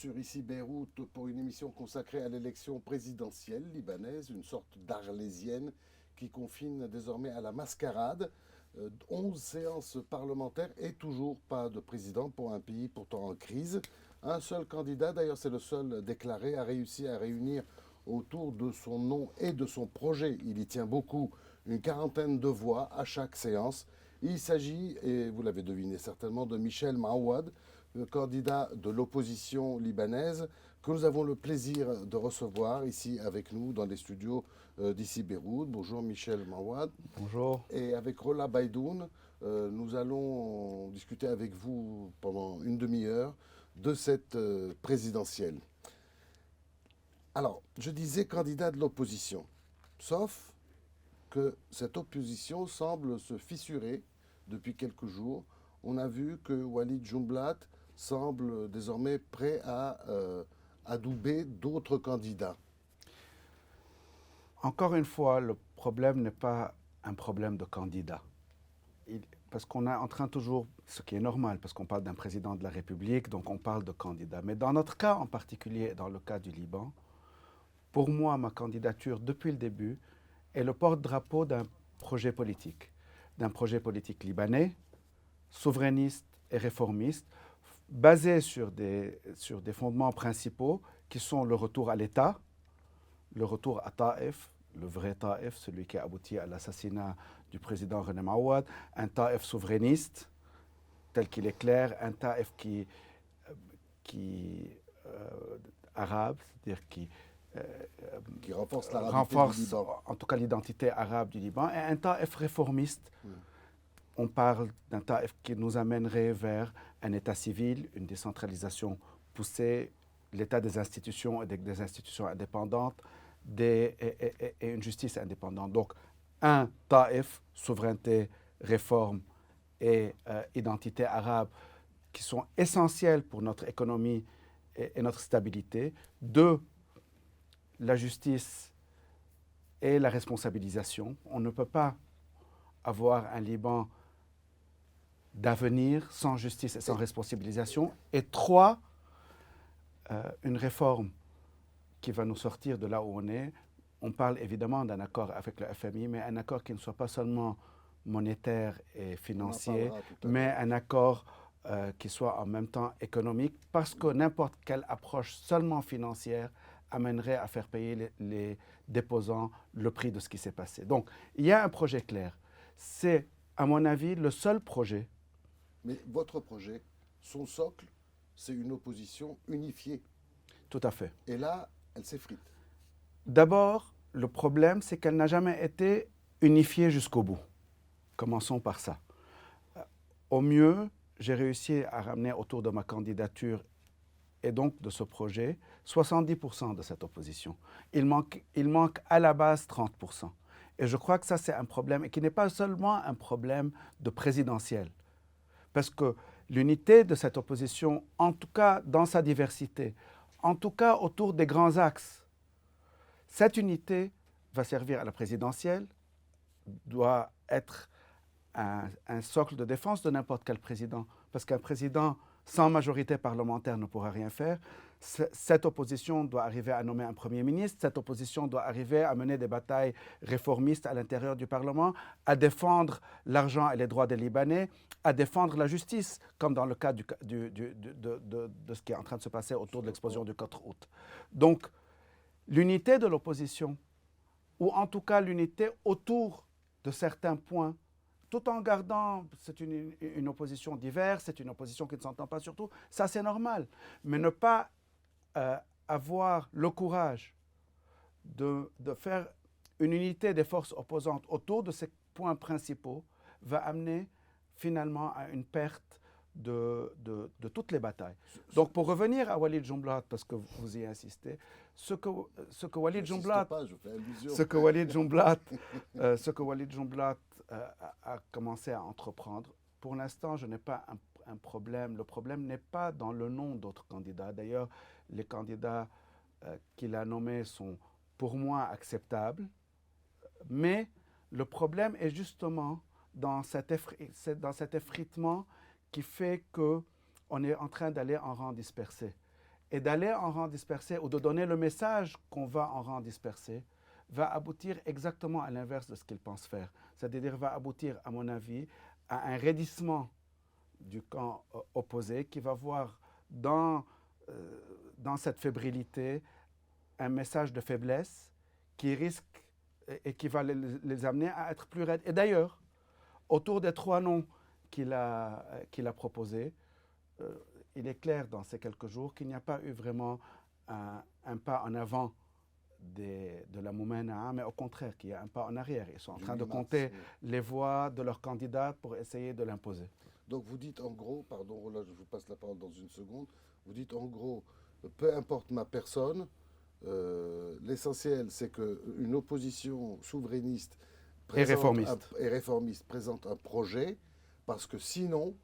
sur Ici Beyrouth pour une émission consacrée à l'élection présidentielle libanaise, une sorte d'arlésienne qui confine désormais à la mascarade. 11 séances parlementaires et toujours pas de président pour un pays pourtant en crise. Un seul candidat, d'ailleurs c'est le seul déclaré, a réussi à réunir autour de son nom et de son projet, il y tient beaucoup, une quarantaine de voix à chaque séance. Il s'agit, et vous l'avez deviné certainement, de Michel Maouad, le candidat de l'opposition libanaise, que nous avons le plaisir de recevoir ici avec nous dans les studios d'Ici Beyrouth. Bonjour Michel Maouad. Bonjour. Et avec Rola Baidoun, nous allons discuter avec vous pendant une demi-heure de cette présidentielle. Alors, je disais candidat de l'opposition, sauf que cette opposition semble se fissurer depuis quelques jours. On a vu que Walid Jumblat semble désormais prêt à adouber d'autres candidats. Encore une fois, le problème n'est pas un problème de candidat. Parce qu'on est en train toujours, ce qui est normal, parce qu'on parle d'un président de la République, donc on parle de candidat. Mais dans notre cas en particulier, dans le cas du Liban, pour moi, ma candidature depuis le début est le porte-drapeau d'un projet politique libanais, souverainiste et réformiste, basé sur des fondements principaux qui sont le retour à l'État, le retour à Taïf, le vrai Taïf, celui qui a abouti à l'assassinat du président René Maouad, un Taïf souverainiste, tel qu'il est clair, un Taïf arabe, c'est-à-dire qui renforce l'arabité renforce du Liban. en tout cas l'identité arabe du Liban, et un Taïf réformiste. On parle d'un Taïf qui nous amènerait vers un État civil, une décentralisation poussée, l'État des institutions et des institutions indépendantes et une justice indépendante. Donc, un Taïf, souveraineté, réforme et identité arabe, qui sont essentiels pour notre économie et notre stabilité. Deux, la justice et la responsabilisation. On ne peut pas avoir un Liban d'avenir sans justice et sans responsabilisation. Et trois, une réforme qui va nous sortir de là où on est. On parle évidemment d'un accord avec le FMI, mais un accord qui ne soit pas seulement monétaire et financier, mais un accord qui soit en même temps économique, parce que n'importe quelle approche seulement financière amènerait à faire payer les déposants le prix de ce qui s'est passé. Donc, il y a un projet clair. C'est, à mon avis, le seul projet. Mais votre projet, son socle, c'est une opposition unifiée. Tout à fait. Et là, elle s'effrite. D'abord, le problème, c'est qu'elle n'a jamais été unifiée jusqu'au bout. Commençons par ça. Au mieux, j'ai réussi à ramener autour de ma candidature et donc de ce projet 70% de cette opposition. Il manque à la base 30%. Et je crois que ça, c'est un problème, et qui n'est pas seulement un problème de présidentiel. Parce que l'unité de cette opposition, en tout cas dans sa diversité, en tout cas autour des grands axes, cette unité va servir à la présidentielle, doit être un socle de défense de n'importe quel président. Parce qu'un président sans majorité parlementaire ne pourra rien faire. Cette opposition doit arriver à nommer un Premier ministre, cette opposition doit arriver à mener des batailles réformistes à l'intérieur du Parlement, à défendre l'argent et les droits des Libanais, à défendre la justice, comme dans le cas de ce qui est en train de se passer autour de l'explosion du 4 août. Donc, l'unité de l'opposition, ou en tout cas l'unité autour de certains points, tout en gardant, c'est une opposition diverse, c'est une opposition qui ne s'entend pas sur tout, ça c'est normal. Mais ne pas avoir le courage de faire une unité des forces opposantes autour de ces points principaux va amener finalement à une perte de toutes les batailles. Donc pour revenir à Walid Jumblat, parce que vous y insistez, ce que Walid Jumblat a commencé à entreprendre, pour l'instant, je n'ai pas un problème. Le problème n'est pas dans le nom d'autres candidats. D'ailleurs, les candidats qu'il a nommés sont pour moi acceptables, mais le problème est justement dans cet effritement qui fait qu'on est en train d'aller en rang dispersé. et d'aller en rang dispersé ou de donner le message qu'on va en rang dispersé va aboutir exactement à l'inverse de ce qu'il pense faire. C'est-à-dire va aboutir, à mon avis, à un raidissement du camp opposé qui va voir dans cette fébrilité un message de faiblesse qui risque et qui va les amener à être plus raides. Et d'ailleurs, autour des 3 noms qu'il a proposés, il est clair dans ces quelques jours qu'il n'y a pas eu vraiment un pas en avant de la Moumena'a, mais au contraire, qu'il y a un pas en arrière. Ils sont en train de compter les voix de leurs candidats pour essayer de l'imposer. Donc vous dites en gros, pardon, là je vous passe la parole dans une seconde, vous dites en gros, peu importe ma personne, l'essentiel c'est qu'une opposition souverainiste et réformiste présente un projet, parce que sinon,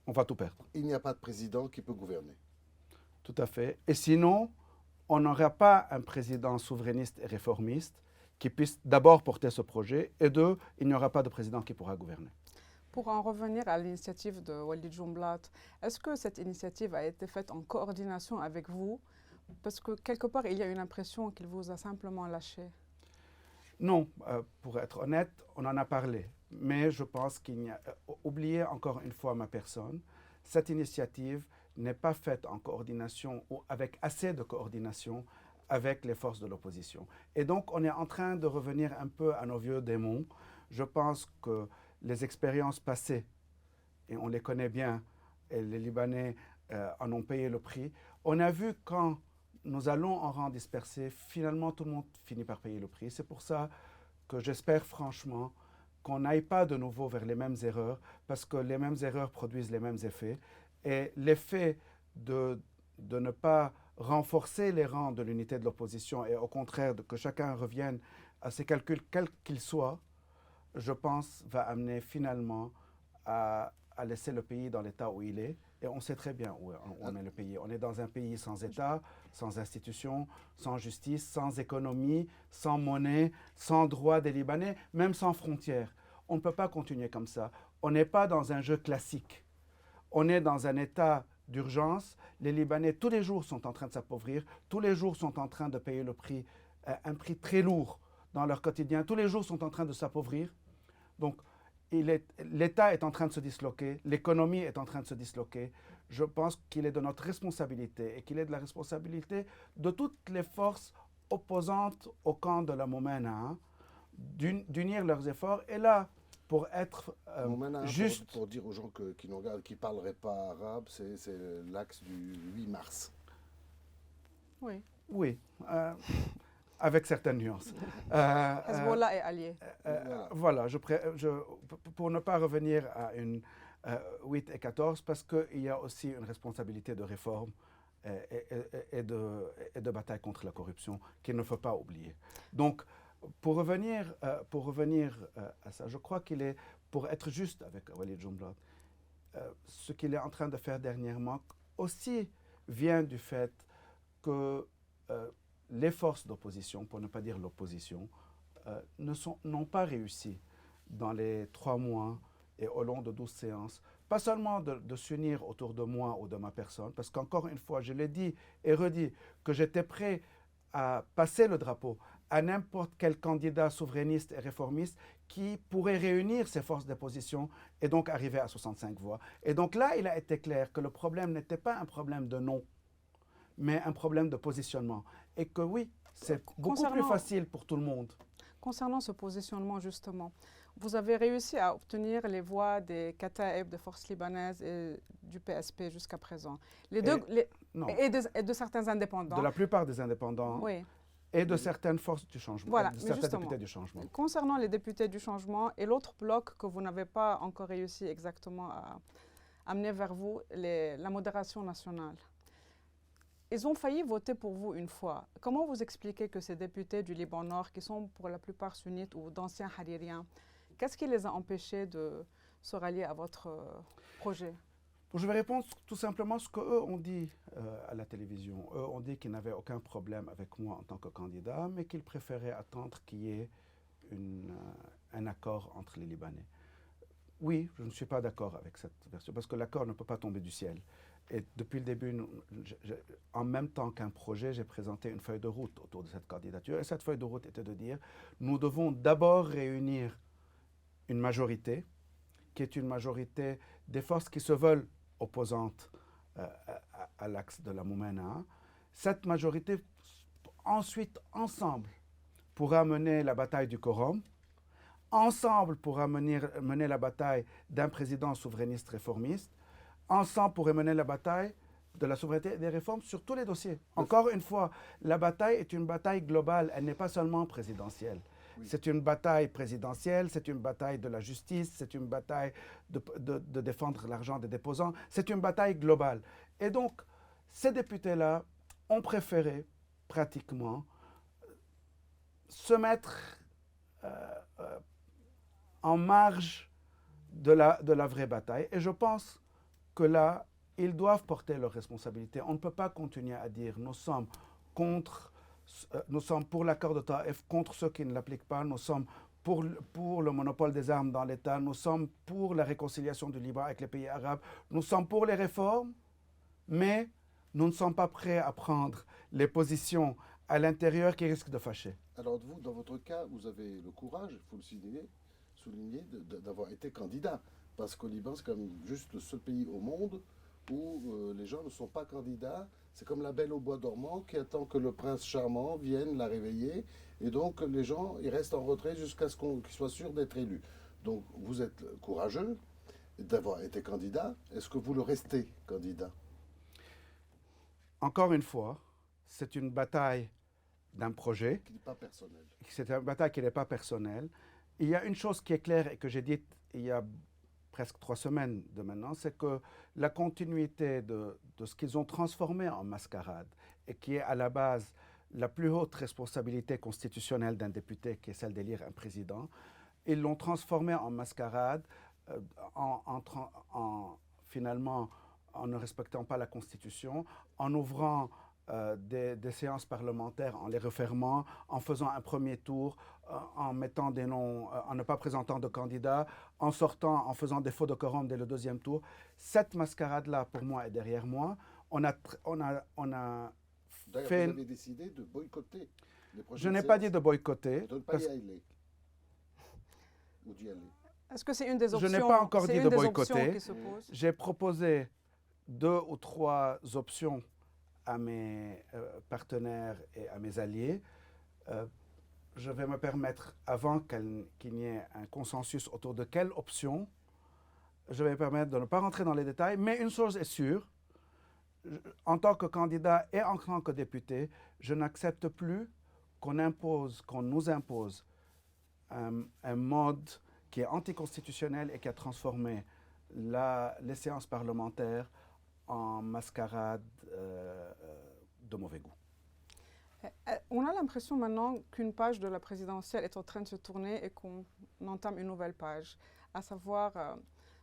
on va tout perdre. Il n'y a pas de président qui peut gouverner. Tout à fait. Et sinon, on n'aura pas un président souverainiste et réformiste qui puisse d'abord porter ce projet, et deux, il n'y aura pas de président qui pourra gouverner. Pour en revenir à l'initiative de Walid Jumblat, est-ce que cette initiative a été faite en coordination avec vous? Parce que quelque part, il y a une impression qu'il vous a simplement lâché. Non, pour être honnête, on en a parlé. Mais je pense qu'il n'y a... Oubliez encore une fois ma personne. Cette initiative n'est pas faite en coordination ou avec assez de coordination avec les forces de l'opposition. Et donc, on est en train de revenir un peu à nos vieux démons. Je pense que les expériences passées, et on les connaît bien, et les Libanais en ont payé le prix, on a vu quand nous allons en rang dispersé, finalement tout le monde finit par payer le prix. C'est pour ça que j'espère franchement qu'on n'aille pas de nouveau vers les mêmes erreurs, parce que les mêmes erreurs produisent les mêmes effets. Et l'effet de ne pas renforcer les rangs de l'unité de l'opposition et au contraire que chacun revienne à ses calculs, quels qu'ils soient, je pense, va amener finalement à laisser le pays dans l'état où il est. Et on sait très bien où on est le pays. On est dans un pays sans État, sans institutions, sans justice, sans économie, sans monnaie, sans droits des Libanais, même sans frontières. On ne peut pas continuer comme ça. On n'est pas dans un jeu classique. On est dans un état d'urgence. Les Libanais, tous les jours, sont en train de s'appauvrir. Tous les jours, sont en train de payer le prix, un prix très lourd dans leur quotidien. Tous les jours, sont en train de s'appauvrir. Donc, l'État est en train de se disloquer, l'économie est en train de se disloquer. Je pense qu'il est de notre responsabilité et qu'il est de la responsabilité de toutes les forces opposantes au camp de la Moumena'a d'unir leurs efforts. Et là, pour être juste... Pour dire aux gens qui nous regardent, qui ne parleraient pas arabe, c'est l'axe du 8 mars. Oui. Oui. Avec certaines nuances. Hezbollah est allié. Voilà, pour ne pas revenir à une 8 et 14, parce qu'il y a aussi une responsabilité de réforme et de bataille contre la corruption qu'il ne faut pas oublier. Donc, pour revenir à ça, je crois qu'il est, pour être juste avec Walid Jumblat, ce qu'il est en train de faire dernièrement aussi vient du fait que les forces d'opposition, pour ne pas dire l'opposition, n'ont pas réussi dans les 3 mois et au long de 12 séances, pas seulement de s'unir autour de moi ou de ma personne, parce qu'encore une fois, je l'ai dit et redit, que j'étais prêt à passer le drapeau à n'importe quel candidat souverainiste et réformiste qui pourrait réunir ces forces d'opposition et donc arriver à 65 voix. Et donc là, il a été clair que le problème n'était pas un problème de nom, mais un problème de positionnement. Et que oui, c'est beaucoup plus facile pour tout le monde. Concernant ce positionnement, justement, vous avez réussi à obtenir les voix des Kataeb, des forces libanaises et du PSP jusqu'à présent. Et de certains indépendants. De la plupart des indépendants. Oui. Et de certaines forces du changement, voilà, de certains députés du changement. Concernant les députés du changement et l'autre bloc que vous n'avez pas encore réussi exactement à amener vers vous, la modération nationale. Ils ont failli voter pour vous une fois. Comment vous expliquez que ces députés du Liban Nord, qui sont pour la plupart sunnites ou d'anciens haririens, qu'est-ce qui les a empêchés de se rallier à votre projet? Je vais répondre tout simplement ce qu'eux ont dit à la télévision. Eux ont dit qu'ils n'avaient aucun problème avec moi en tant que candidat, mais qu'ils préféraient attendre qu'il y ait un accord entre les Libanais. Oui, je ne suis pas d'accord avec cette version, parce que l'accord ne peut pas tomber du ciel. Et depuis le début, en même temps qu'un projet, j'ai présenté une feuille de route autour de cette candidature. Et cette feuille de route était de dire, nous devons d'abord réunir une majorité, qui est une majorité des forces qui se veulent opposantes à l'axe de la Moumena. Cette majorité, ensuite, ensemble, pourra mener la bataille du quorum. Ensemble, pourra mener la bataille d'un président souverainiste réformiste. Ensemble, pourrait mener la bataille de la souveraineté et des réformes sur tous les dossiers. Encore une fois, la bataille est une bataille globale, elle n'est pas seulement présidentielle. Oui. C'est une bataille présidentielle, c'est une bataille de la justice, c'est une bataille de défendre l'argent des déposants, c'est une bataille globale. Et donc, ces députés-là ont préféré pratiquement se mettre en marge de la vraie bataille. Et je pense que là, ils doivent porter leurs responsabilités. On ne peut pas continuer à dire nous sommes pour l'accord de Taïf, contre ceux qui ne l'appliquent pas, nous sommes pour le monopole des armes dans l'État, nous sommes pour la réconciliation du Liban avec les pays arabes, nous sommes pour les réformes, mais nous ne sommes pas prêts à prendre les positions à l'intérieur qui risquent de fâcher. Alors vous, dans votre cas, vous avez le courage, il faut le souligner, d'avoir été candidat. Parce qu'au Liban, c'est comme juste le seul pays au monde où les gens ne sont pas candidats. C'est comme la belle au bois dormant qui attend que le prince charmant vienne la réveiller. Et donc, les gens, ils restent en retrait jusqu'à ce qu'ils soient sûrs d'être élus. Donc, vous êtes courageux d'avoir été candidat. Est-ce que vous le restez candidat? Encore une fois, c'est une bataille d'un projet. Qui n'est pas personnel. C'est une bataille qui n'est pas personnelle. Il y a une chose qui est claire et que j'ai dite il y a presque 3 semaines de maintenant, c'est que la continuité de ce qu'ils ont transformé en mascarade et qui est à la base la plus haute responsabilité constitutionnelle d'un député, qui est celle d'élire un président, ils l'ont transformé en mascarade finalement en ne respectant pas la Constitution, en ouvrant des séances parlementaires, en les refermant, en faisant un premier tour, en mettant des noms, en ne pas présentant de candidats, en sortant, en faisant des faux de quorum dès le deuxième tour. Cette mascarade-là, pour moi, est derrière moi. On a D'ailleurs, fait... vous avez décidé de boycotter les prochaines Je n'ai séances. pas dit de boycotter. De ne pas y aller. Ou d'y aller. Est-ce que c'est une des options? Je n'ai pas encore dit de boycotter. J'ai proposé 2 ou 3 options à mes partenaires et à mes alliés. Je vais me permettre, avant qu'il n'y ait un consensus autour de quelle option, je vais me permettre de ne pas rentrer dans les détails, mais une chose est sûre, en tant que candidat et en tant que député, je n'accepte plus qu'on nous impose un mode qui est anticonstitutionnel et qui a transformé les séances parlementaires en mascarade de mauvais goût. On a l'impression maintenant qu'une page de la présidentielle est en train de se tourner et qu'on entame une nouvelle page. À savoir,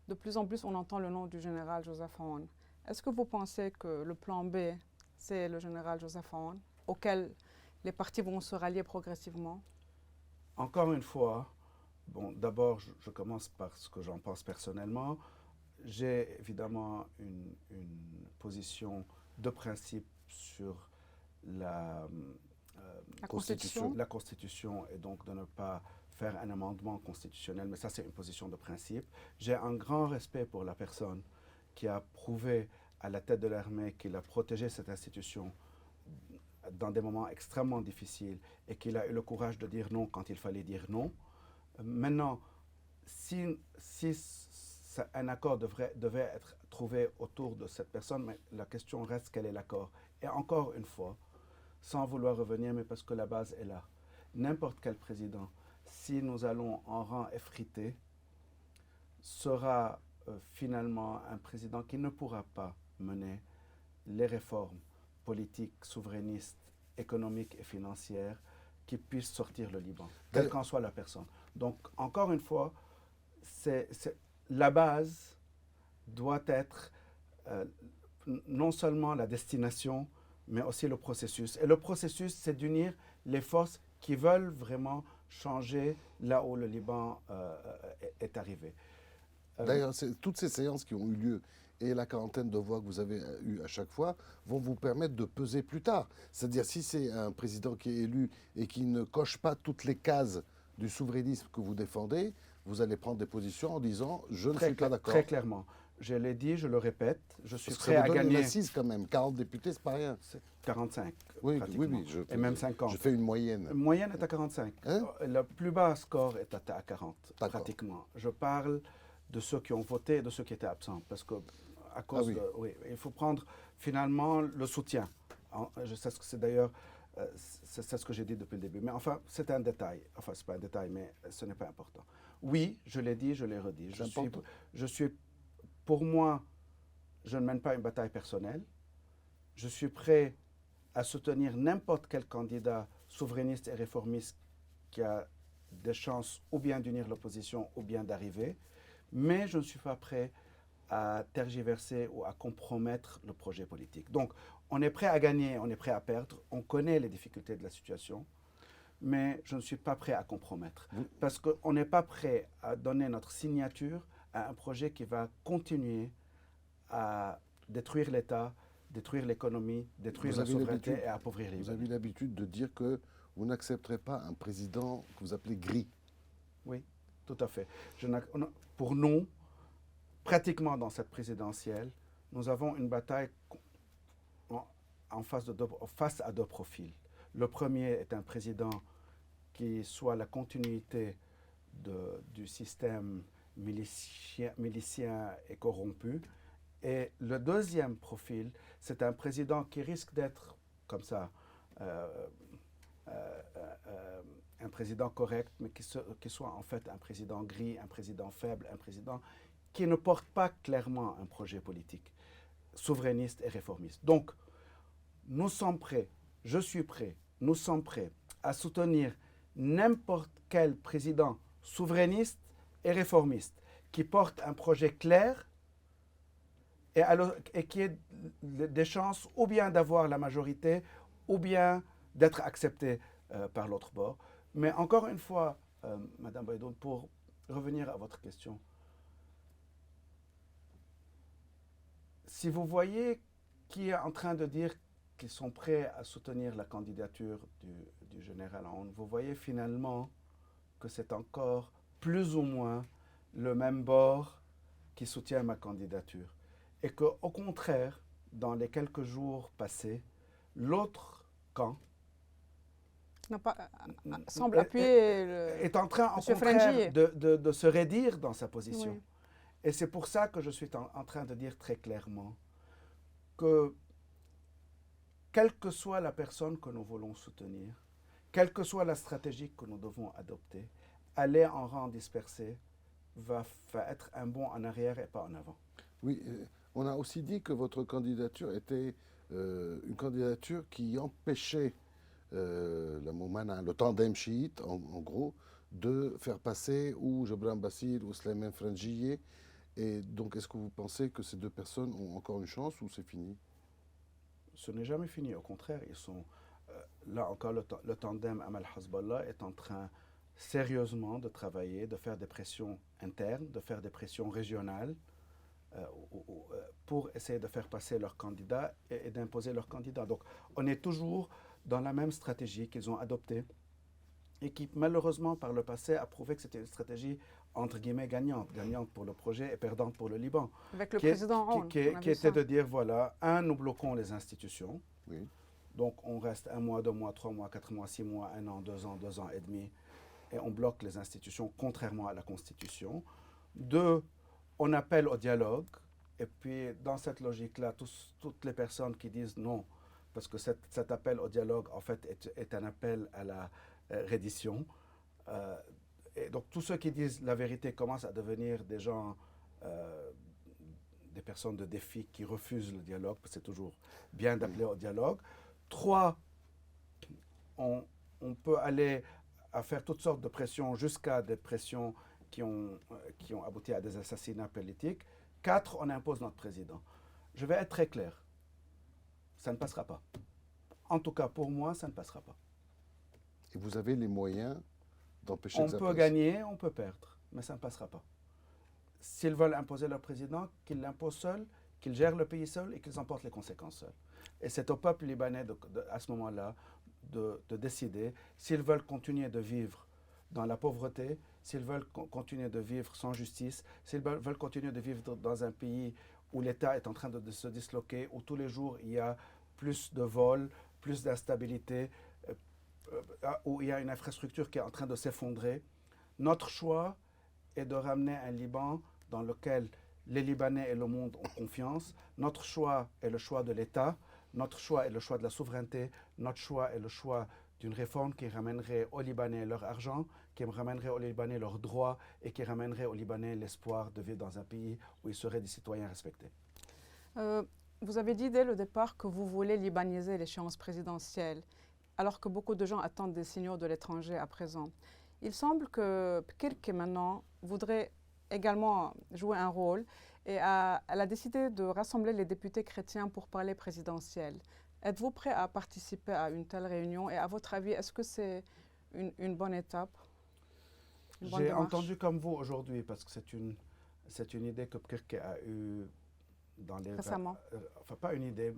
de plus en plus, on entend le nom du général Joseph Aoun. Est-ce que vous pensez que le plan B, c'est le général Joseph Aoun, auquel les partis vont se rallier progressivement? Encore une fois, bon, d'abord, je commence par ce que j'en pense personnellement. J'ai évidemment une position de principe sur la Constitution et donc de ne pas faire un amendement constitutionnel, mais ça c'est une position de principe. J'ai un grand respect pour la personne qui a prouvé à la tête de l'armée qu'il a protégé cette institution dans des moments extrêmement difficiles et qu'il a eu le courage de dire non quand il fallait dire non. Maintenant, si un accord devait être trouvé autour de cette personne, mais la question reste quel est l'accord. Et encore une fois, sans vouloir revenir, mais parce que la base est là, n'importe quel président, si nous allons en rang effrité, sera finalement un président qui ne pourra pas mener les réformes politiques, souverainistes, économiques et financières qui puissent sortir le Liban, quelle qu'en soit la personne. Donc, encore une fois, la base doit être non seulement la destination, mais aussi le processus. Et le processus, c'est d'unir les forces qui veulent vraiment changer là où le Liban est arrivé. D'ailleurs, toutes ces séances qui ont eu lieu et la quarantaine de voix que vous avez eues à chaque fois vont vous permettre de peser plus tard. C'est-à-dire, si c'est un président qui est élu et qui ne coche pas toutes les cases du souverainisme que vous défendez, vous allez prendre des positions en disant « je ne suis pas d'accord ». Très clairement. Je l'ai dit, je le répète, je suis Parce que prêt ça à vous donne une gagner assise quand même. 40 députés, c'est pas rien. 45, Oui, pratiquement, oui, et même 50. Je fais une moyenne. La moyenne est à 45. Hein? Le plus bas score est à 40, D'accord. pratiquement. Je parle de ceux qui ont voté et de ceux qui étaient absents. Parce que, à cause oui. oui, il faut prendre finalement le soutien. Je sais ce que c'est d'ailleurs, c'est ce que j'ai dit depuis le début. Mais enfin, c'est un détail. Enfin, c'est pas un détail, mais ce n'est pas important. Oui, je l'ai dit, je l'ai redit. Pour moi, je ne mène pas une bataille personnelle. Je suis prêt à soutenir n'importe quel candidat souverainiste et réformiste qui a des chances ou bien d'unir l'opposition ou bien d'arriver. Mais je ne suis pas prêt à tergiverser ou à compromettre le projet politique. Donc, on est prêt à gagner, on est prêt à perdre. On connaît les difficultés de la situation. Mais je ne suis pas prêt à compromettre. Parce qu'on n'est pas prêt à donner notre signature à un projet qui va continuer à détruire l'État, détruire l'économie, détruire la souveraineté et appauvrir les Vous avez Libanais. l'habitude de dire que vous n'accepterez pas un président que vous appelez gris. Oui, tout à fait. Pour nous, pratiquement dans cette présidentielle, nous avons une bataille face à deux profils. Le premier est un président qui soit la continuité du système milicien et corrompu. Et le deuxième profil, c'est un président qui risque d'être, comme ça, un président correct, mais qui soit en fait un président gris, un président faible, un président qui ne porte pas clairement un projet politique souverainiste et réformiste. Donc, nous sommes prêts, je suis prêt, nous sommes prêts à soutenir n'importe quel président souverainiste et réformiste qui porte un projet clair et qui ait des chances ou bien d'avoir la majorité ou bien d'être accepté par l'autre bord. Mais encore une fois, Madame Baidoun, pour revenir à votre question, si vous voyez qui est en train de dire qu'ils sont prêts à soutenir la candidature du général Aoun, vous voyez finalement que c'est encore plus ou moins le même bord qui soutient ma candidature. Et qu'au contraire, dans les quelques jours passés, l'autre camp semble appuyer est en train, au Monsieur contraire, Frengier. de se raidir dans sa position. Oui. Et c'est pour ça que je suis en train de dire très clairement que, quelle que soit la personne que nous voulons soutenir, quelle que soit la stratégie que nous devons adopter, aller en rang dispersé va être un bond en arrière et pas en avant. Oui, on a aussi dit que votre candidature était une candidature qui empêchait le tandem chiite, en gros, de faire passer ou Gebran Bassil ou Slimane Frengier. Et donc, est-ce que vous pensez que ces deux personnes ont encore une chance ou c'est fini? Ce n'est jamais fini, au contraire, ils sont là encore le tandem Amal Hezbollah est en train sérieusement de travailler, de faire des pressions internes, de faire des pressions régionales pour essayer de faire passer leurs candidats et d'imposer leurs candidats. Donc on est toujours dans la même stratégie qu'ils ont adoptée et qui malheureusement par le passé a prouvé que c'était une stratégie entre guillemets gagnante pour le projet et perdante pour le Liban. Avec le président Aoun, qui était de dire voilà, nous bloquons les institutions. Oui. Donc on reste 1 mois, 2 mois, 3 mois, 4 mois, 6 mois, 1 an, 2 ans et demi, et on bloque les institutions contrairement à la Constitution. 2, on appelle au dialogue, et puis dans cette logique-là, toutes les personnes qui disent non, parce que cet appel au dialogue, en fait, est un appel à la reddition. Et donc tous ceux qui disent la vérité commencent à devenir des gens, des personnes de défi qui refusent le dialogue, parce que c'est toujours bien d'appeler au dialogue. 3, on peut aller à faire toutes sortes de pressions jusqu'à des pressions qui ont abouti à des assassinats politiques. 4, on impose notre président. Je vais être très clair. Ça ne passera pas. En tout cas, pour moi, ça ne passera pas. Et vous avez les moyens d'empêcher que ça passe? On peut gagner, on peut perdre, mais ça ne passera pas. S'ils veulent imposer leur président, qu'ils l'imposent seuls, qu'ils gèrent le pays seuls et qu'ils en portent les conséquences seuls. Et c'est au peuple libanais, à ce moment-là, de décider s'ils veulent continuer de vivre dans la pauvreté, s'ils veulent continuer de vivre sans justice, s'ils veulent continuer de vivre dans un pays où l'État est en train de se disloquer, où tous les jours il y a plus de vols, plus d'instabilité, où il y a une infrastructure qui est en train de s'effondrer. Notre choix est de ramener un Liban dans lequel les Libanais et le monde ont confiance. Notre choix est le choix de l'État. Notre choix est le choix de la souveraineté. Notre choix est le choix d'une réforme qui ramènerait aux Libanais leur argent, qui ramènerait aux Libanais leurs droits et qui ramènerait aux Libanais l'espoir de vivre dans un pays où ils seraient des citoyens respectés. Vous avez dit dès le départ que vous voulez libaniser l'échéance présidentielle, alors que beaucoup de gens attendent des signaux de l'étranger à présent. Il semble que Kirk maintenant voudrait également jouer un rôle et elle a décidé de rassembler les députés chrétiens pour parler présidentiel. Êtes-vous prêt à participer à une telle réunion et à votre avis, est-ce que c'est une bonne étape? J'ai entendu comme vous aujourd'hui, parce que c'est une idée que Kirk a eue dans les... Récemment. Enfin, pas une idée,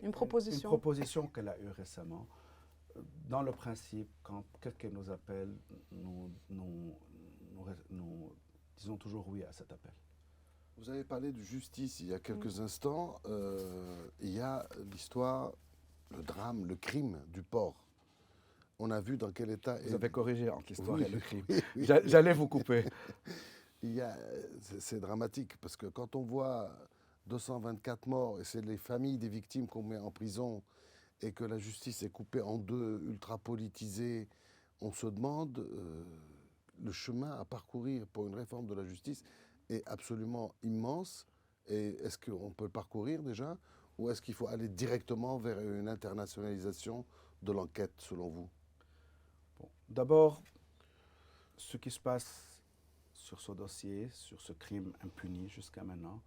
une proposition. Une proposition qu'elle a eue récemment. Dans le principe, quand quelqu'un nous appelle, nous disons toujours oui à cet appel. Vous avez parlé de justice il y a quelques instants. Il y a l'histoire, le drame, le crime du port. On a vu dans quel état... Vous avez corrigé entre l'histoire et le crime. Oui. J'allais vous couper. C'est dramatique parce que quand on voit 224 morts et c'est les familles des victimes qu'on met en prison et que la justice est coupée en deux, ultra politisée, on se demande le chemin à parcourir pour une réforme de la justice est absolument immense. Et est-ce qu'on peut le parcourir déjà ou est-ce qu'il faut aller directement vers une internationalisation de l'enquête selon vous? Bon, d'abord, ce qui se passe sur ce dossier, sur ce crime impuni jusqu'à maintenant,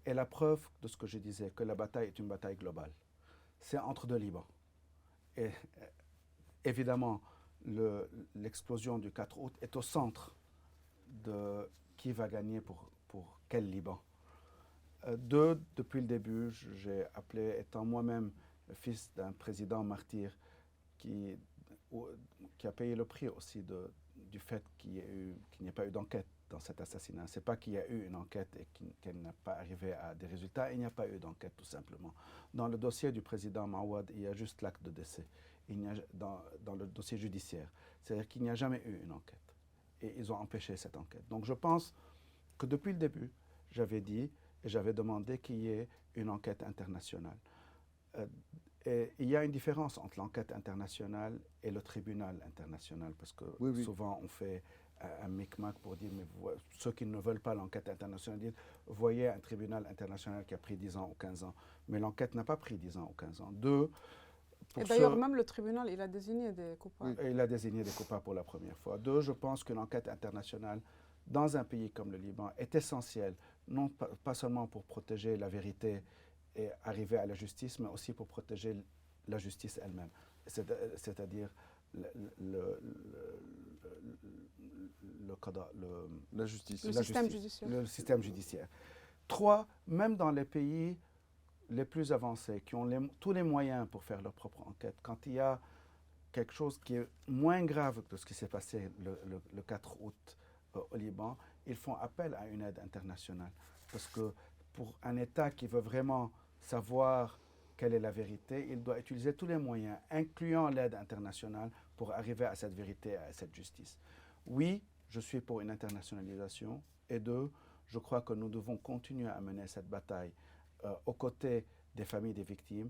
est la preuve de ce que je disais, que la bataille est une bataille globale. C'est entre deux Libans. Et évidemment, l'explosion du 4 août est au centre de qui va gagner pour quel Liban. Depuis le début, j'ai appelé, étant moi-même le fils d'un président martyr qui a payé le prix aussi du fait qu'il n'y ait pas eu d'enquête dans cet assassinat. Ce n'est pas qu'il y a eu une enquête et qu'elle n'a pas arrivé à des résultats. Il n'y a pas eu d'enquête, tout simplement. Dans le dossier du président Mawad, il y a juste l'acte de décès. Dans le dossier judiciaire. C'est-à-dire qu'il n'y a jamais eu une enquête. Et ils ont empêché cette enquête. Donc je pense que depuis le début, j'avais dit et j'avais demandé qu'il y ait une enquête internationale. Et il y a une différence entre l'enquête internationale et le tribunal international, parce que souvent on fait un micmac pour dire, mais ceux qui ne veulent pas l'enquête internationale disent, voyez un tribunal international qui a pris 10 ans ou 15 ans. Mais l'enquête n'a pas pris 10 ans ou 15 ans. Et d'ailleurs, même le tribunal, il a désigné des coupables. Il a désigné des coupables pour la première fois. Je pense qu'une enquête internationale dans un pays comme le Liban est essentielle, non pas seulement pour protéger la vérité et arriver à la justice, mais aussi pour protéger la justice elle-même, c'est-à-dire la justice. Le système judiciaire. 3, même dans les pays les plus avancés, qui ont tous les moyens pour faire leur propre enquête, quand il y a quelque chose qui est moins grave que ce qui s'est passé le 4 août au Liban, ils font appel à une aide internationale. Parce que pour un État qui veut vraiment savoir quelle est la vérité, il doit utiliser tous les moyens, incluant l'aide internationale, pour arriver à cette vérité, à cette justice. Oui, je suis pour une internationalisation. Et 2, je crois que nous devons continuer à mener cette bataille aux côtés des familles des victimes.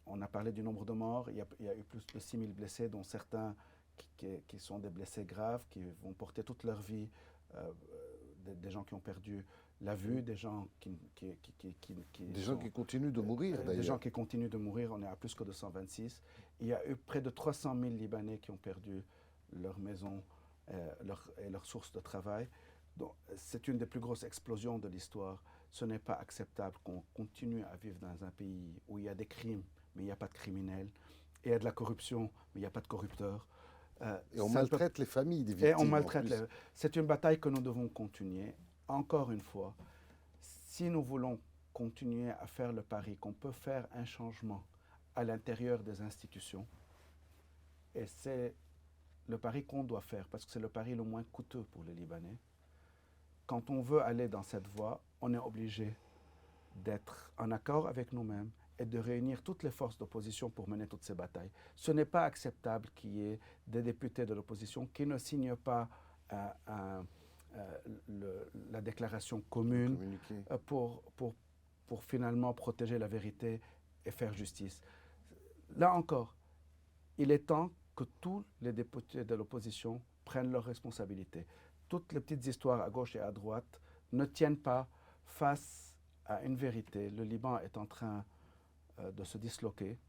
On a parlé du nombre de morts. Il y a eu plus de 6 000 blessés, dont certains qui sont des blessés graves, qui vont porter toute leur vie, des gens qui ont perdu la vue, des gens qui continuent de mourir, d'ailleurs. Des gens qui continuent de mourir, on est à plus que 226. Il y a eu près de 300 000 Libanais qui ont perdu leur maison et leur source de travail. C'est une des plus grosses explosions de l'histoire. Ce n'est pas acceptable qu'on continue à vivre dans un pays où il y a des crimes, mais il n'y a pas de criminels. Et il y a de la corruption, mais il n'y a pas de corrupteurs. Et on maltraite les familles des victimes. Et on maltraite C'est une bataille que nous devons continuer. Encore une fois, si nous voulons continuer à faire le pari qu'on peut faire un changement à l'intérieur des institutions. Et c'est le pari qu'on doit faire, parce que c'est le pari le moins coûteux pour les Libanais. Quand on veut aller dans cette voie, on est obligé d'être en accord avec nous-mêmes et de réunir toutes les forces d'opposition pour mener toutes ces batailles. Ce n'est pas acceptable qu'il y ait des députés de l'opposition qui ne signent pas la déclaration commune pour finalement protéger la vérité et faire justice. Là encore, il est temps que tous les députés de l'opposition prennent leurs responsabilités. Toutes les petites histoires à gauche et à droite ne tiennent pas face à une vérité. Le Liban est en train de se disloquer.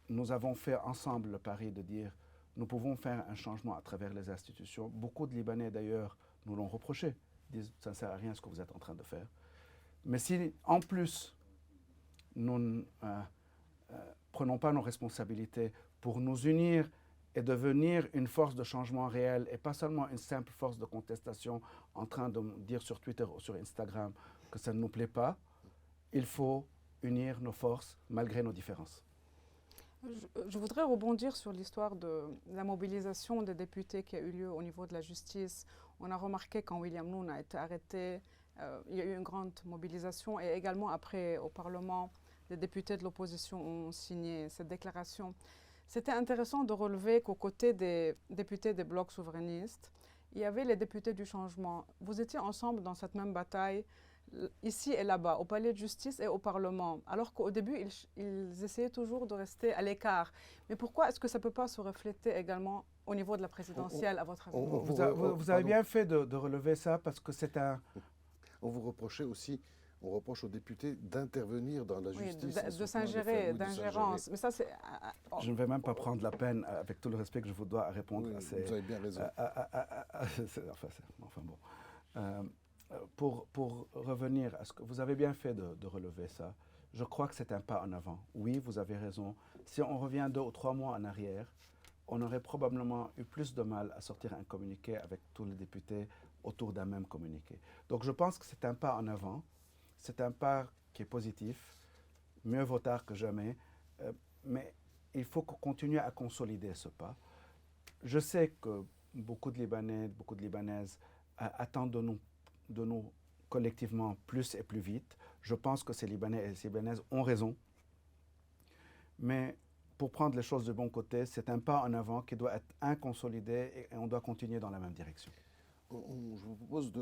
Nous avons fait ensemble le pari de dire nous pouvons faire un changement à travers les institutions. Beaucoup de Libanais d'ailleurs nous l'ont reproché, disent ça ne sert à rien ce que vous êtes en train de faire. Mais si en plus nous ne prenons pas nos responsabilités pour nous unir et devenir une force de changement réel et pas seulement une simple force de contestation en train de dire sur Twitter ou sur Instagram que ça ne nous plaît pas, il faut unir nos forces malgré nos différences. Je voudrais rebondir sur l'histoire de la mobilisation des députés qui a eu lieu au niveau de la justice. On a remarqué quand William Noun a été arrêté, il y a eu une grande mobilisation et également après au Parlement, les députés de l'opposition ont signé cette déclaration. C'était intéressant de relever qu'aux côtés des députés des blocs souverainistes, il y avait les députés du changement. Vous étiez ensemble dans cette même bataille, ici et là-bas, au palais de justice et au Parlement, alors qu'au début, ils essayaient toujours de rester à l'écart. Mais pourquoi est-ce que ça ne peut pas se refléter également au niveau de la présidentielle, à votre avis? Vous avez bien fait de relever ça, parce que c'est un... On vous reprochait aussi, on reproche aux députés d'intervenir dans la justice. Oui, de s'ingérer, d'ingérence. Mais ça, c'est... Je ne vais même pas prendre la peine, avec tout le respect que je vous dois, à répondre à ces... Vous avez bien raison. Enfin bon... Pour revenir à ce que vous avez bien fait de relever ça, je crois que c'est un pas en avant. Oui, vous avez raison. Si on revient 2 ou 3 mois en arrière, on aurait probablement eu plus de mal à sortir un communiqué avec tous les députés autour d'un même communiqué. Donc je pense que c'est un pas en avant. C'est un pas qui est positif. Mieux vaut tard que jamais. Mais il faut qu'on continue à consolider ce pas. Je sais que beaucoup de Libanais, beaucoup de Libanaises attendent de nous collectivement plus et plus vite. Je pense que ces Libanais et ces Libanaises ont raison. Mais pour prendre les choses du bon côté, c'est un pas en avant qui doit être consolidé et on doit continuer dans la même direction. Je vous propose,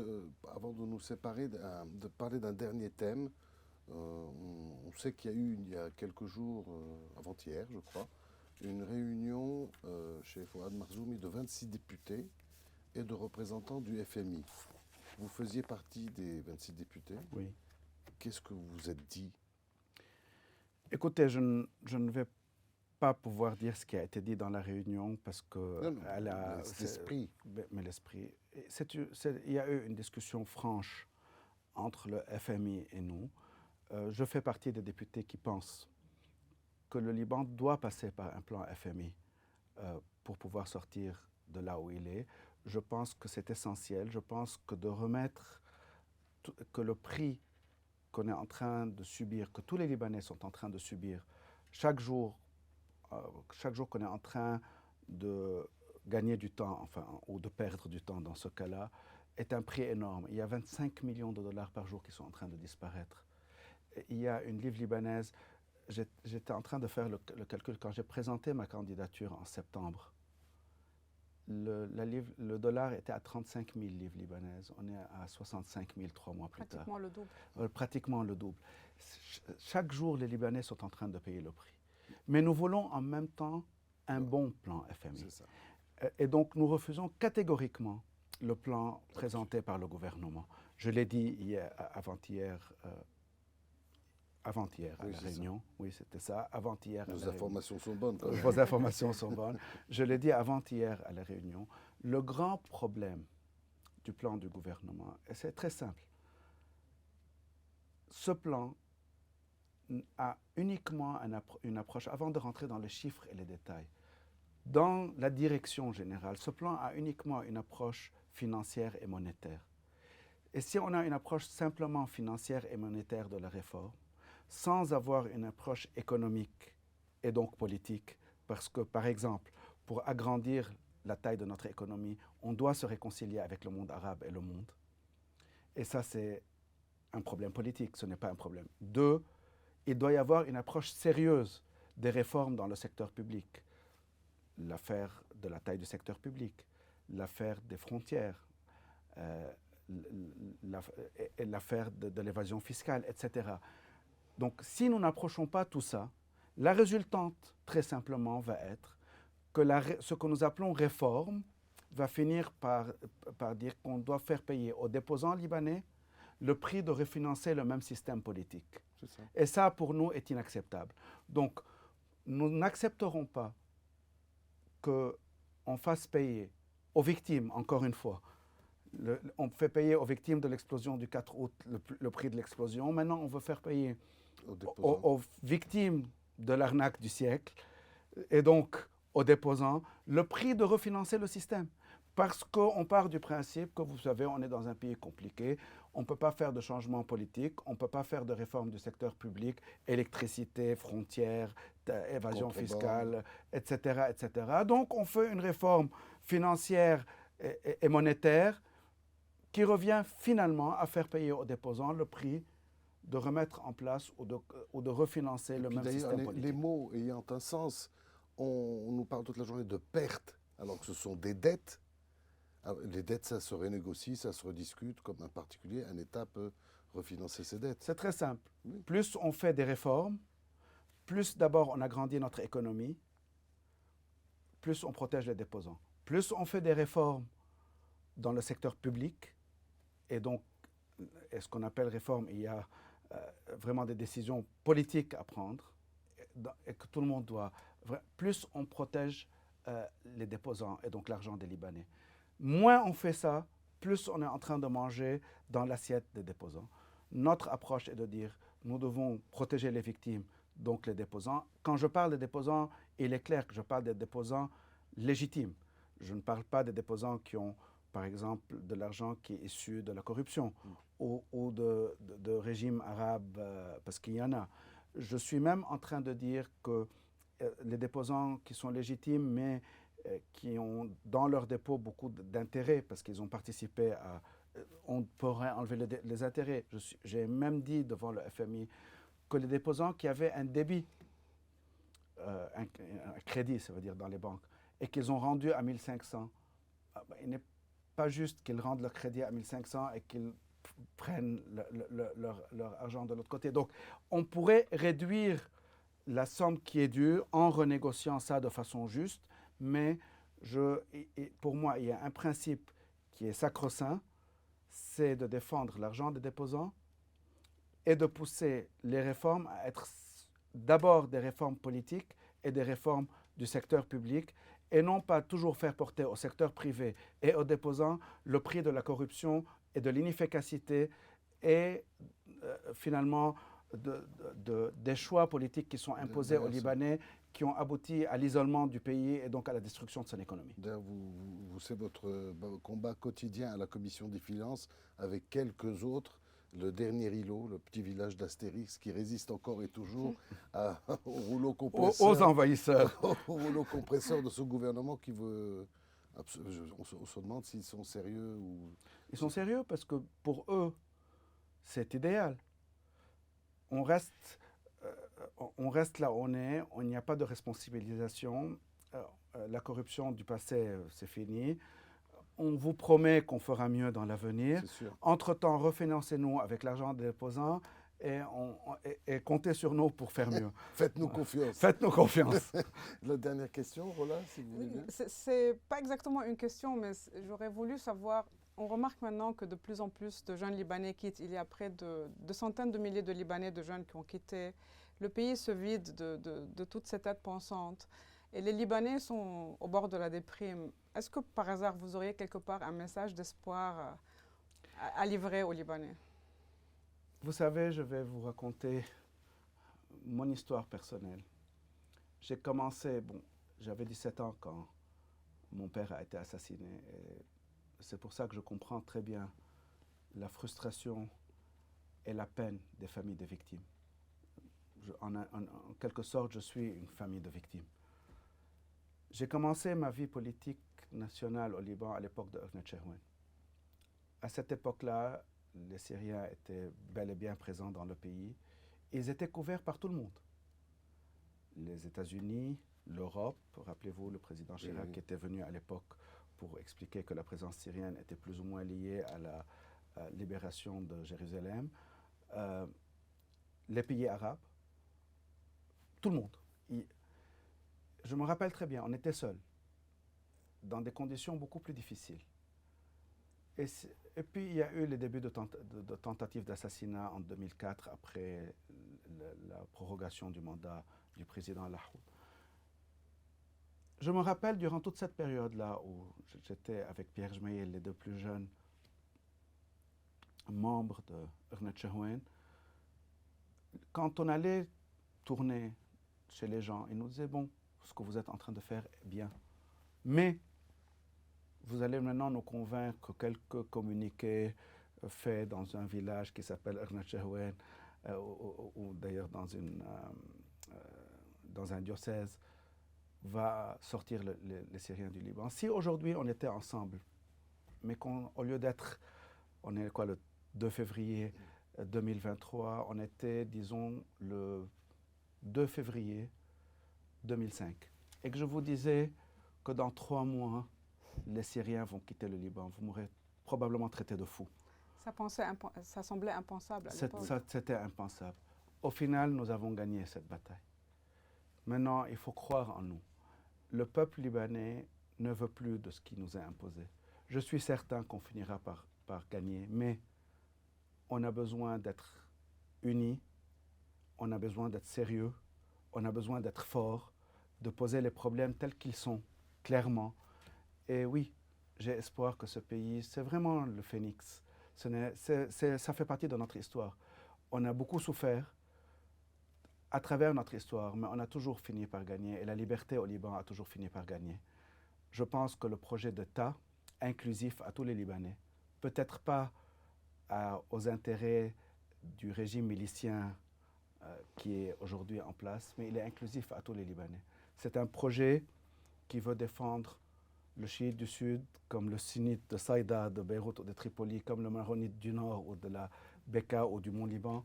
avant de nous séparer, de parler d'un dernier thème. On sait qu'il y a eu, il y a quelques jours, avant-hier, je crois, une réunion chez Fouad Marzoumi de 26 députés et de représentants du FMI. Vous faisiez partie des 26 députés. Oui. Qu'est-ce que vous vous êtes dit? Écoutez, je ne vais pas pouvoir dire ce qui a été dit dans la réunion parce que l'esprit. Mais l'esprit. Il y a eu une discussion franche entre le FMI et nous. Je fais partie des députés qui pensent que le Liban doit passer par un plan FMI pour pouvoir sortir de là où il est. Je pense que c'est essentiel. Je pense que de remettre que le prix qu'on est en train de subir, que tous les Libanais sont en train de subir, chaque jour qu'on est en train de gagner du temps, enfin, ou de perdre du temps dans ce cas-là, est un prix énorme. Il y a 25 millions de dollars par jour qui sont en train de disparaître. Il y a une livre libanaise, j'étais en train de faire le calcul quand j'ai présenté ma candidature en septembre. Le dollar était à 35 000 livres libanaises. On est à 65 000 3 mois plus tard. Pratiquement le double. Pratiquement le double. Chaque jour, les Libanais sont en train de payer le prix. Mais nous voulons en même temps un bon plan FMI. C'est ça. Et donc, nous refusons catégoriquement le plan présenté par le gouvernement. Je l'ai dit avant-hier à la réunion. Oui, c'était ça, avant-hier. Nos informations sont bonnes. Quand même. Vos informations sont bonnes. Je l'ai dit avant-hier à la réunion. Le grand problème du plan du gouvernement, et c'est très simple, ce plan a uniquement une approche, avant de rentrer dans les chiffres et les détails, dans la direction générale, ce plan a uniquement une approche financière et monétaire. Et si on a une approche simplement financière et monétaire de la réforme, sans avoir une approche économique et donc politique, parce que, par exemple, pour agrandir la taille de notre économie, on doit se réconcilier avec le monde arabe et le monde. Et ça, c'est un problème politique, ce n'est pas un problème. Deux, il doit y avoir une approche sérieuse des réformes dans le secteur public. L'affaire de la taille du secteur public, l'affaire des frontières, l'affaire de l'évasion fiscale, etc. Donc, si nous n'approchons pas tout ça, la résultante, très simplement, va être que ce que nous appelons réforme va finir par dire qu'on doit faire payer aux déposants libanais le prix de refinancer le même système politique. Ça. Et ça, pour nous, est inacceptable. Donc, nous n'accepterons pas qu'on fasse payer aux victimes, encore une fois, on fait payer aux victimes de l'explosion du 4 août le prix de l'explosion. Maintenant, on veut faire payer aux victimes de l'arnaque du siècle et donc aux déposants le prix de refinancer le système. Parce qu'on part du principe que, vous savez, on est dans un pays compliqué, on ne peut pas faire de changements politiques, on ne peut pas faire de réforme du secteur public, électricité, frontières, évasion fiscale, etc., etc. Donc on fait une réforme financière et monétaire qui revient finalement à faire payer aux déposants le prix de remettre en place ou de refinancer le même système politique. Les mots ayant un sens, on nous parle toute la journée de pertes, alors que ce sont des dettes. Les dettes, ça se renégocie, ça se rediscute, comme un particulier, un État peut refinancer ses dettes. C'est très simple. Oui. Plus on fait des réformes, plus d'abord on agrandit notre économie, plus on protège les déposants. Plus on fait des réformes dans le secteur public, et donc, ce qu'on appelle réforme, il y a vraiment des décisions politiques à prendre, et que tout le monde doit... Plus on protège les déposants, et donc l'argent des Libanais. Moins on fait ça, plus on est en train de manger dans l'assiette des déposants. Notre approche est de dire, nous devons protéger les victimes, donc les déposants. Quand je parle des déposants, il est clair que je parle des déposants légitimes. Je ne parle pas des déposants qui ont, par exemple, de l'argent qui est issu de la corruption ou de régimes arabes, parce qu'il y en a. Je suis même en train de dire que les déposants qui sont légitimes, mais qui ont dans leur dépôt beaucoup d'intérêts parce qu'ils ont participé à... On pourrait enlever les intérêts. J'ai même dit devant le FMI que les déposants qui avaient un débit, un crédit, ça veut dire dans les banques, et qu'ils ont rendu à 1500, il n'est pas juste qu'ils rendent leur crédit à 1500 et qu'ils prennent leur argent de l'autre côté. Donc, on pourrait réduire la somme qui est due en renégociant ça de façon juste, mais pour moi, il y a un principe qui est sacro-saint, c'est de défendre l'argent des déposants et de pousser les réformes à être d'abord des réformes politiques et des réformes du secteur public, et non pas toujours faire porter au secteur privé et aux déposants le prix de la corruption et de l'inefficacité et finalement des choix politiques qui sont imposés aux Libanais, qui ont abouti à l'isolement du pays et donc à la destruction de son économie. D'ailleurs, c'est votre combat quotidien à la Commission des finances avec quelques autres, le dernier îlot, le petit village d'Astérix, qui résiste encore et toujours au rouleau compresseur. Aux envahisseurs. Au rouleau compresseur de ce gouvernement qui veut... On se demande s'ils sont sérieux ou... Ils sont sérieux parce que pour eux, c'est idéal. On reste là où on est, il n'y a pas de responsabilisation. La corruption du passé, c'est fini. On vous promet qu'on fera mieux dans l'avenir. Entre-temps, refinancez-nous avec l'argent des déposants et comptez sur nous pour faire mieux. Faites-nous confiance. Faites-nous confiance. La dernière question, Rola, si vous voulez bien. C'est pas exactement une question, mais j'aurais voulu savoir... On remarque maintenant que de plus en plus de jeunes Libanais quittent. Il y a près de centaines de milliers de Libanais, de jeunes qui ont quitté. Le pays se vide de toute cette aide pensante. Et les Libanais sont au bord de la déprime. Est-ce que par hasard, vous auriez quelque part un message d'espoir à livrer aux Libanais? Vous savez, je vais vous raconter mon histoire personnelle. J'ai commencé, j'avais 17 ans quand mon père a été assassiné. Et c'est pour ça que je comprends très bien la frustration et la peine des familles de victimes. En quelque sorte, je suis une famille de victimes. J'ai commencé ma vie politique nationale au Liban à l'époque de Ernest Chehwen. À cette époque-là, les Syriens étaient bel et bien présents dans le pays. Ils étaient couverts par tout le monde. Les États-Unis, l'Europe, rappelez-vous le président Chirac qui était venu à l'époque pour expliquer que la présence syrienne était plus ou moins liée à la libération de Jérusalem. Les pays arabes, tout le monde. Je me rappelle très bien, on était seuls, dans des conditions beaucoup plus difficiles. Et puis, il y a eu les débuts de tentatives d'assassinat en 2004, après la prorogation du mandat du président Lahoud. Je me rappelle, durant toute cette période-là, où j'étais avec Pierre Jmeïl, les deux plus jeunes membres de Ernest Chehwen, quand on allait tourner chez les gens, ils nous disaient, bon, ce que vous êtes en train de faire est bien, mais vous allez maintenant nous convaincre que quelques communiqués faits dans un village qui s'appelle Ernest Chehwen, ou d'ailleurs dans un diocèse, va sortir les Syriens du Liban. Si aujourd'hui on était ensemble, mais qu'au lieu d'être, on est quoi, le 2 février 2023, on était, disons, le 2 février 2005, et que je vous disais que dans 3 mois, les Syriens vont quitter le Liban, vous m'aurez probablement traité de fou. Ça semblait impensable à l'époque. C'était impensable. Au final, nous avons gagné cette bataille. Maintenant, il faut croire en nous. Le peuple libanais ne veut plus de ce qui nous est imposé. Je suis certain qu'on finira par gagner, mais on a besoin d'être unis, on a besoin d'être sérieux, on a besoin d'être fort, de poser les problèmes tels qu'ils sont, clairement. Et oui, j'ai espoir que ce pays, c'est vraiment le phénix. Ça fait partie de notre histoire. On a beaucoup souffert à travers notre histoire, mais on a toujours fini par gagner. Et la liberté au Liban a toujours fini par gagner. Je pense que le projet d'État, inclusif à tous les Libanais, peut-être pas aux intérêts du régime milicien qui est aujourd'hui en place, mais il est inclusif à tous les Libanais. C'est un projet qui veut défendre le chiite du Sud, comme le sunnite de Saïda, de Beyrouth ou de Tripoli, comme le maronite du Nord ou de la Beka ou du Mont-Liban.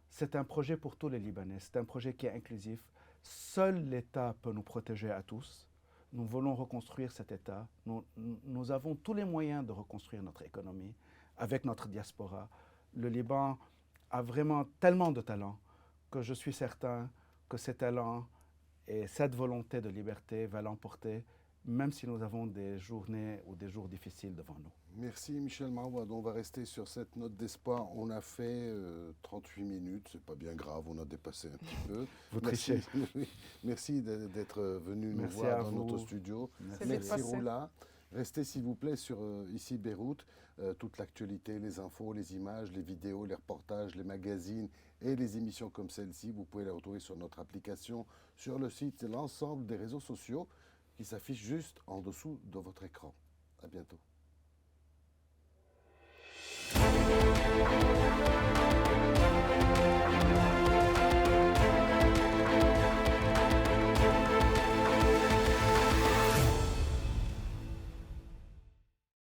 C'est un projet pour tous les Libanais, c'est un projet qui est inclusif. Seul l'État peut nous protéger à tous. Nous voulons reconstruire cet État. Nous avons tous les moyens de reconstruire notre économie avec notre diaspora. Le Liban a vraiment tellement de talent que je suis certain que ces talents et cette volonté de liberté va l'emporter, même si nous avons des journées ou des jours difficiles devant nous. Merci Michel Marouad. On va rester sur cette note d'espoir. On a fait 38 minutes, c'est pas bien grave, on a dépassé un petit peu. Vous trichez. Merci d'être venu nous voir dans notre studio. Merci Roula. Restez s'il vous plaît sur ici Beyrouth, toute l'actualité, les infos, les images, les vidéos, les reportages, les magazines et les émissions comme celle-ci. Vous pouvez les retrouver sur notre application, sur le site, l'ensemble des réseaux sociaux qui s'affichent juste en dessous de votre écran. À bientôt.